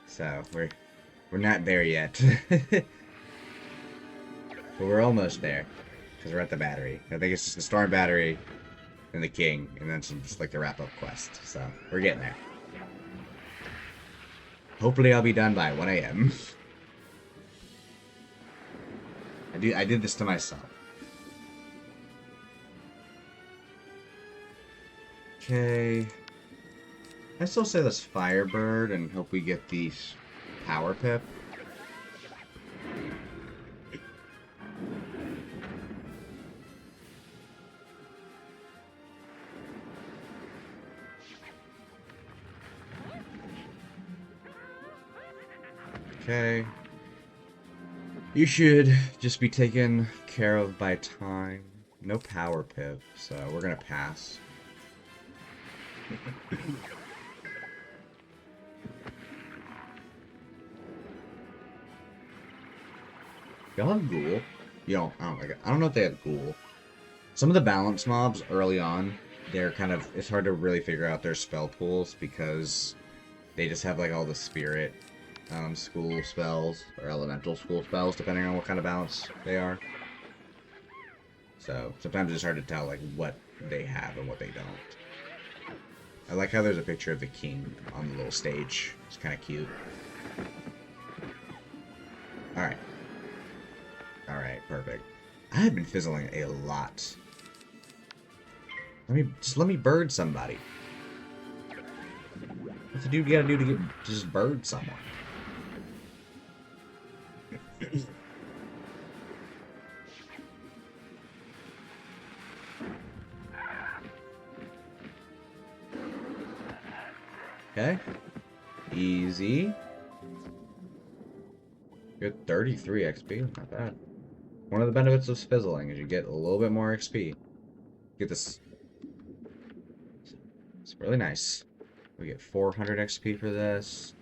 So, we're not there yet. But we're almost there. Because we're at the battery. I think it's just the Storm Battery, and the King, and then some just like the wrap-up quest. So, we're getting there. Hopefully I'll be done by 1 a.m. I did this to myself. Okay. I still say let's Firebird and hope we get the Power Pip. Okay. You should just be taken care of by time. No Power Pip, so we're gonna pass. Y'all have Ghoul? Yo, oh my god. I don't know if they have Ghoul. Some of the balance mobs early on, they're kind of, it's hard to really figure out their spell pools because they just have like all the spirit school spells or elemental school spells depending on what kind of balance they are. So sometimes it's hard to tell like what they have and what they don't. I like how there's a picture of the king on the little stage. It's kind of cute. Alright. Alright, perfect. I have been fizzling a lot. Let me bird somebody. What's the dude gotta do to get just bird someone? Okay. Easy. Good 33 XP, not bad. One of the benefits of fizzling is you get a little bit more XP. Get this. It's really nice. We get 400 XP for this.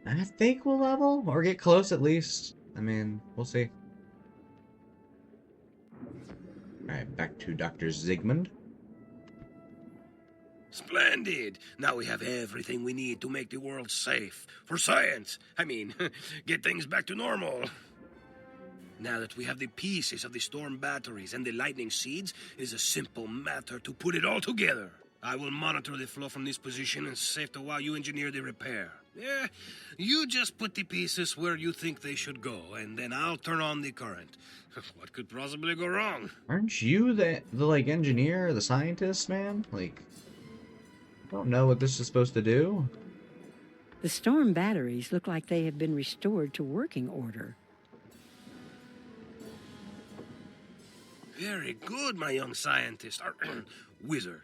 I think we'll level, or get close at least. I mean, we'll see. Alright, back to Dr. Zygmunt. Splendid! Now we have everything we need to make the world safe. For science! I mean, get things back to normal. Now that we have the pieces of the storm batteries and the lightning seeds, it's a simple matter to put it all together. I will monitor the flow from this position and save to while you engineer the repair. Yeah, you just put the pieces where you think they should go, and then I'll turn on the current. What could possibly go wrong? Aren't you the like engineer, the scientist, man? Like, I don't know what this is supposed to do. The storm batteries look like they have been restored to working order. Very good, my young scientist. Wizard.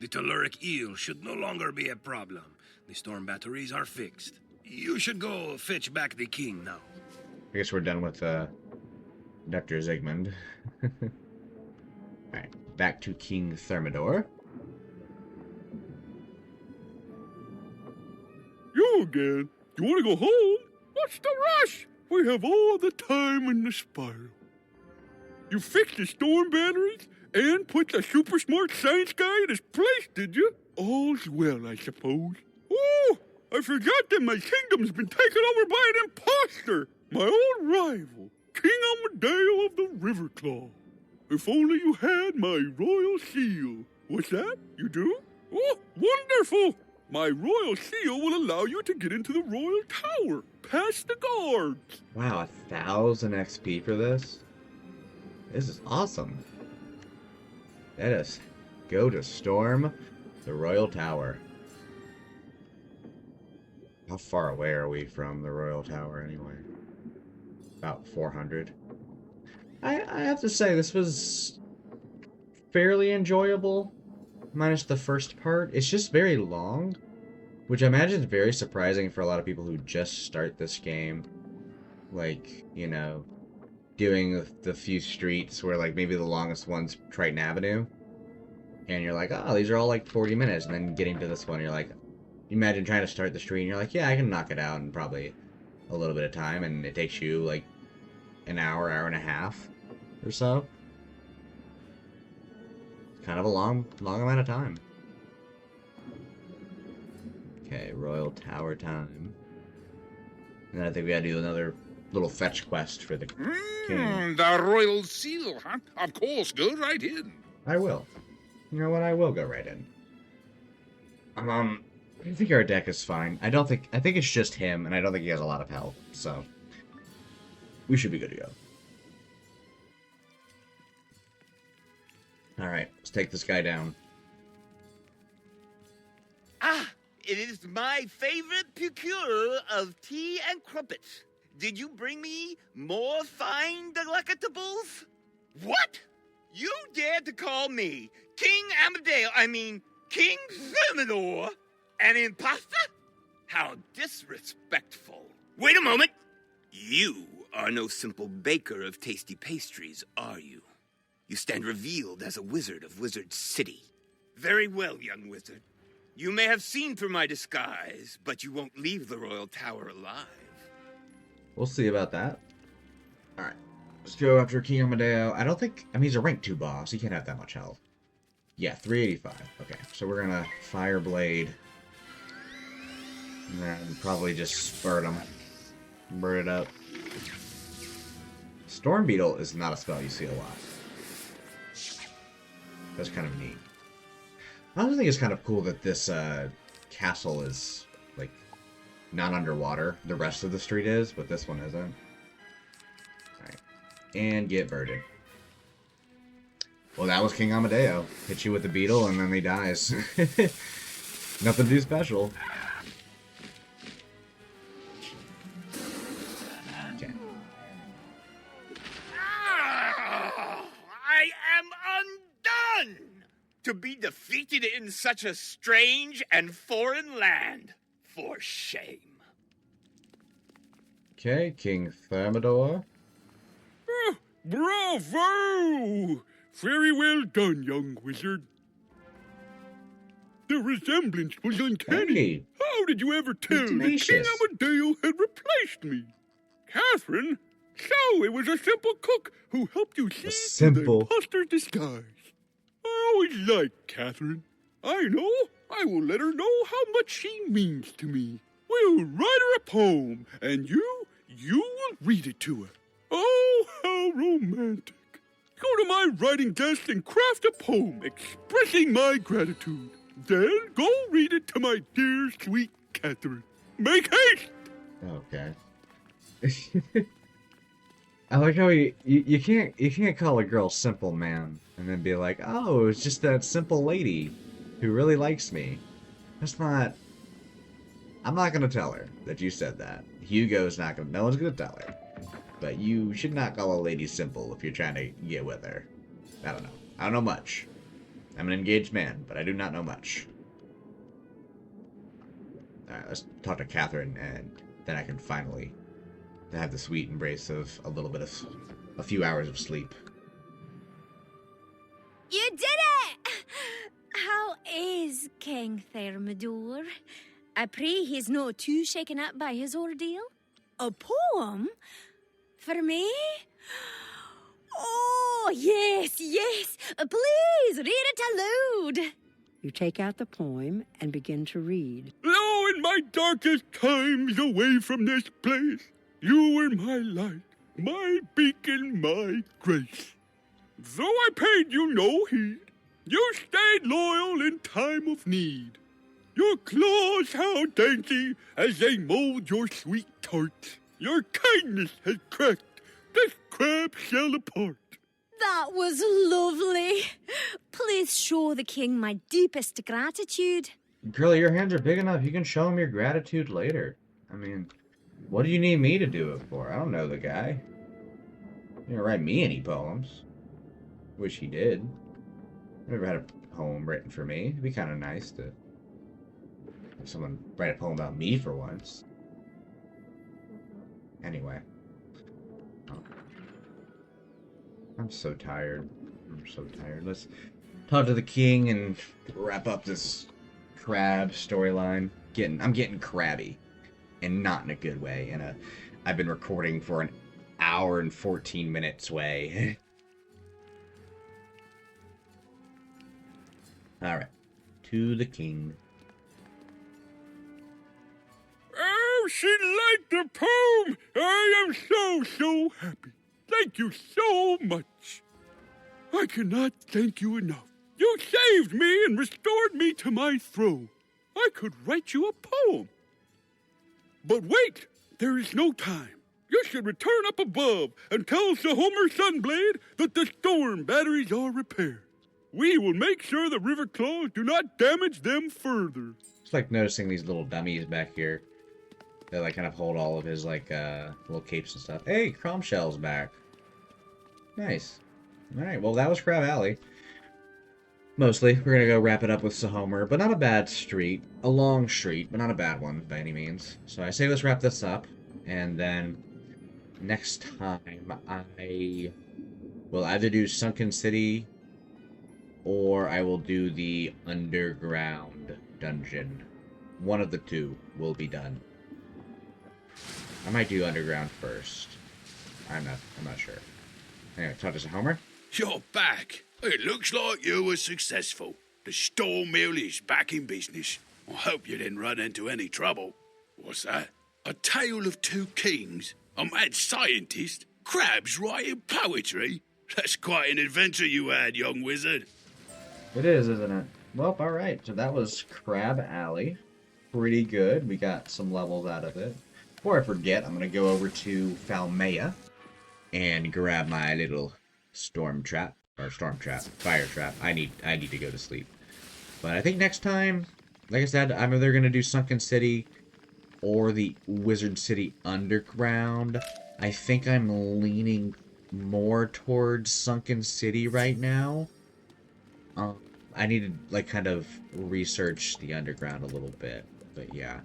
The telluric eel should no longer be a problem. The storm batteries are fixed. You should go fetch back the king now. I guess we're done with Dr. Zygmunt. Alright, back to King Thermidor. You again? You want to go home? What's the rush? We have all the time in the spiral. You fixed the storm batteries and put the super smart science guy in his place, did you? All's well, I suppose. Oh, I forgot that my kingdom's been taken over by an imposter. My old rival, King Amadeo of the Riverclaw. If only you had my royal seal. What's that? You do? Oh, wonderful! My royal seal will allow you to get into the royal tower, past the guards. Wow, 1,000 XP for this? This is awesome. Let us go to storm the royal tower. How far away are we from the royal tower anyway? About 400. I have to say, this was fairly enjoyable. Minus the first part. It's just very long, which I imagine is very surprising for a lot of people who just start this game. Like, you know, doing the few streets where, like, maybe the longest one's Triton Avenue. And you're like, oh, these are all like 40 minutes. And then getting to this one, you're like, imagine trying to start the street and you're like, yeah, I can knock it out in probably a little bit of time. And it takes you like an hour, hour and a half or so. Kind of a long amount of time. Okay, Royal Tower time. And then I think we gotta do another little fetch quest for the king. The royal seal, huh? Of course, go right in. I will. You know what? I will go right in. I think our deck is fine. I think it's just him, and I don't think he has a lot of health, so we should be good to go. Alright, let's take this guy down. Ah, it is my favorite procure of tea and crumpets. Did you bring me more fine delectables? What? You dare to call me King King Thermidor, an imposter? How disrespectful. Wait a moment. You are no simple baker of tasty pastries, are you? You stand revealed as a wizard of Wizard City. Very well, young wizard. You may have seen through my disguise, but you won't leave the Royal Tower alive. We'll see about that. Alright, let's go after King Amadeo. I mean, he's a rank 2 boss. He can't have that much health. Yeah, 385. Okay, so we're gonna Fire Blade. And then probably just spurt him. Burn it up. Storm Beetle is not a spell you see a lot. That's kind of neat. I also think it's kind of cool that this castle is, like, not underwater. The rest of the street is, but this one isn't. Alright. And get birded. Well, that was King Amadeo. Hit you with the beetle, and then he dies. Nothing too special. Okay. I am undone! To be defeated in such a strange and foreign land. For shame. Okay, King Thermidor. Bravo! Very well done, young wizard. The resemblance was uncanny. Hey. How did you ever tell that King Amadeo had replaced me? Catherine? So it was a simple cook who helped you see through the imposter's disguise. I always liked Catherine. I know. I will let her know how much she means to me. We'll write her a poem, and you will read it to her. Oh, how romantic. Go to my writing desk and craft a poem expressing my gratitude. Then go read it to my dear, sweet Catherine. Make haste! Okay. I like how you can't call a girl simple, man, and then be like, oh, it's just that simple lady who really likes me. That's not... I'm not gonna tell her that you said that. Hugo's not gonna... No one's gonna tell her. But you should not call a lady simple if you're trying to get with her. I don't know. I don't know much. I'm an engaged man, but I do not know much. Alright, let's talk to Catherine, and then I can finally have the sweet embrace of a few hours of sleep. You did it! How is King Thermidor? I pray he's not too shaken up by his ordeal. A poem? For me? Oh, yes, yes. Please, read it aloud. You take out the poem and begin to read. Lo, in my darkest times away from this place, you were my light, my beacon, my grace. Though I paid you no heed, you stayed loyal in time of need. Your claws how dainty as they mold your sweet tarts. Your kindness has cracked this crab shell apart. That was lovely. Please show the king my deepest gratitude. Girlie, your hands are big enough. You can show him your gratitude later. I mean, what do you need me to do it for? I don't know the guy. You didn't write me any poems. Wish he did. Never had a poem written for me. It'd be kind of nice to have someone write a poem about me for once. Anyway. Oh. I'm so tired. I'm so tired. Let's talk to the king and wrap up this crab storyline. I'm getting crabby. And not in a good way. I've been recording for an hour and 14 minutes way. Alright. To the king. Oh, she liked the poem! I am so happy. Thank you so much. I cannot thank you enough. You saved me and restored me to my throne. I could write you a poem. But wait, there is no time. You should return up above and tell Sir Homer Sunblade that the storm batteries are repaired. We will make sure the river claws do not damage them further. It's like noticing these little dummies back here. They like kind of hold all of his like little capes and stuff. Hey, Cromshell's back. Nice. Alright, well that was Crab Alley. Mostly. We're gonna go wrap it up with Sahomer, but not a bad street. A long street, but not a bad one by any means. So I say let's wrap this up, and then next time I will either do Sunken City or I will do the underground dungeon. One of the two will be done. I might do underground first. I'm not sure. Anyway, talk to Sahomer. You're back. It looks like you were successful. The store mill is back in business. I hope you didn't run into any trouble. What's that? A tale of two kings? A mad scientist? Crabs writing poetry? That's quite an adventure you had, young wizard. It is, isn't it? Well, alright. So that was Crab Alley. Pretty good. We got some levels out of it. Before I forget, I'm going to go over to Falmea and grab my little storm trap. Or storm trap. Fire trap. I need to go to sleep. But I think next time, like I said, I'm either going to do Sunken City or the Wizard City Underground. I think I'm leaning more towards Sunken City right now. I need to, like, kind of research the Underground a little bit. But yeah.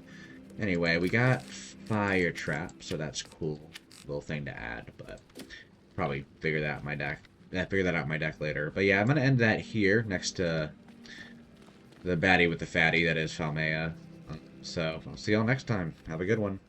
Anyway, we got Fire Trap, so that's cool. Little thing to add, but probably figure that out in my deck. Figure that out in my deck later. But yeah, I'm going to end that here next to the baddie with the fatty that is Falmea. So, I'll see y'all next time. Have a good one.